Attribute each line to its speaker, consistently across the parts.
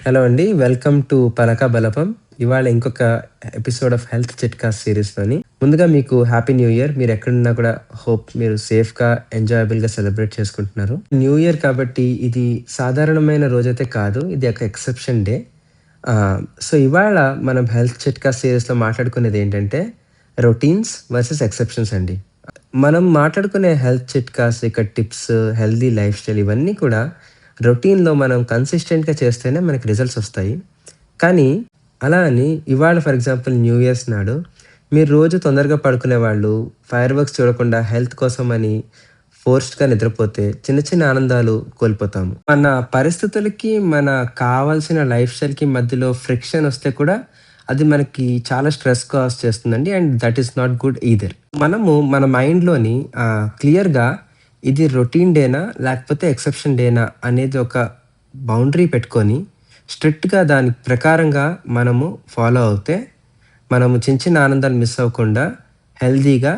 Speaker 1: Hello అండి. Welcome to పలక బలపం. ఇవాళ ఇంకొక ఎపిసోడ్ ఆఫ్ హెల్త్ చిట్కాస్ సీరీస్‌లోని. ముందుగా మీకు హ్యాపీ న్యూ ఇయర్. మీరెక్కడున్నా కూడా మీరు సేఫ్‌గా, ఎంజాయబుల్‌గా సెలబ్రేట్ చేసుకుంటున్నారు. న్యూ ఇయర్ కాబట్టి ఇది సాధారణమైన రోజైతే కాదు. ఇది ఒక ఎక్సెప్షన్ డే. సో, ఇవాళ మనం హెల్త్ చిట్కాస్ సీరీస్‌లో మాట్లాడుకునేదేంటంటే రొటీన్స్ వర్సెస్ ఎక్సెప్షన్స్ అండి. మనం మాట్లాడుకునే హెల్త్ చిట్కాస్, ఇక టిప్స్, హెల్తీ లైఫ్ స్టైల్ ఇవన్నీ కూడా రొటీన్‌లో మనం కన్సిస్టెంట్‌గా చేస్తేనే మనకి రిజల్ట్స్ ఒస్తాయి. కానీ అలా అని ఇవాళ ఫర్ ఎగ్జాంపుల్ న్యూ ఇయర్స్ నాడు మీరు రోజు తొందరగా పడుకునేవాళ్ళు, ఫైర్ వర్క్స్ చూడకుండా హెల్త్ కోసమని ఫోర్స్డ్‌గా నిద్రపోతే చిన్న చిన్న ఆనందాలు కోల్పోతాము. మన పరిస్థితులకి, మన కావాల్సిన లైఫ్ స్టైల్‌కి మధ్యలో ఫ్రిక్షన్ ఒస్తే కూడా అది మనకి చాలా స్ట్రెస్ కాజ్ చేస్తుందండి. And that is not good either. మనము మన మైండ్‌లోని క్లియర్‌గా ఇది రొటీన్ డేనా? లేకపోతే ఎక్సెప్షన్ డేనా? అనేది ఒక బౌండరీ పెట్టుకొని, స్ట్రిక్ట్‌గా దాని ప్రకారంగా మనము ఫాలో అవుతే, మనము చిన్న చిన్న ఆనందాలు మిస్ అవ్వకుండా హెల్తీగా,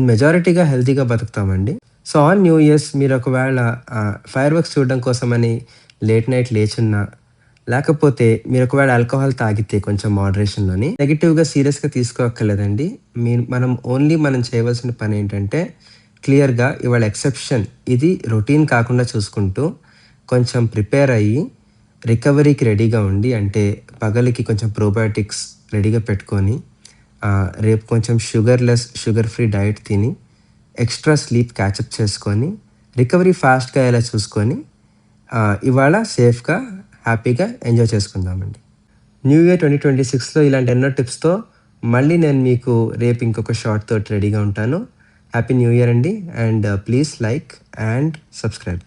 Speaker 1: మెజారిటీగా హెల్తీగా బతుకుతామండి. సో, ఆన్ న్యూ ఇయర్స్ మీరు ఒకవేళ ఫైర్ వర్క్స్ చూడడం కోసమని లేట్ నైట్ లేచున్నా, లేకపోతే మీరు ఒకవేళ ఆల్కహాల్ తాగితే కొంచెం మోడరేషన్‌లోని నెగెటివ్‌గా, సీరియస్‌గా తీసుకోక్కర్లేదండి. మనం చేయవలసిన పనేంటంటే క్లియర్‌గా ఇవాళ ఎక్సెప్షన్ ఇది రొటీన్ కాకుండా చూసుకుంటూ, కొంచెం ప్రిపేర్ అయ్యి, రికవరీకి రెడీగా ఉండి అంటే పగలికి కొంచెం ప్రోబయోటిక్స్ రెడీగా పెట్టుకొని, రేపు కొంచెం షుగర్ ఫ్రీ డైట్ తిని, ఎక్స్‌ట్రా స్లీప్ క్యాచప్ చేసుకొని, రికవరీ ఫాస్ట్‌గా అయ్యేలా చూసుకొని, ఇవాళ సేఫ్‌గా, హ్యాపీగా ఎంజాయ్ చేసుకుందామండి. న్యూ ఇయర్ 2026లో ఇలాంటి ఎన్నో టిప్స్‌తో మళ్ళీ నేను మీకు రేపు ఇంకొక షార్ట్ తోటి రెడీగా ఉంటాను. హ్యాపీ న్యూ ఇయర్ అండి. And please like and subscribe.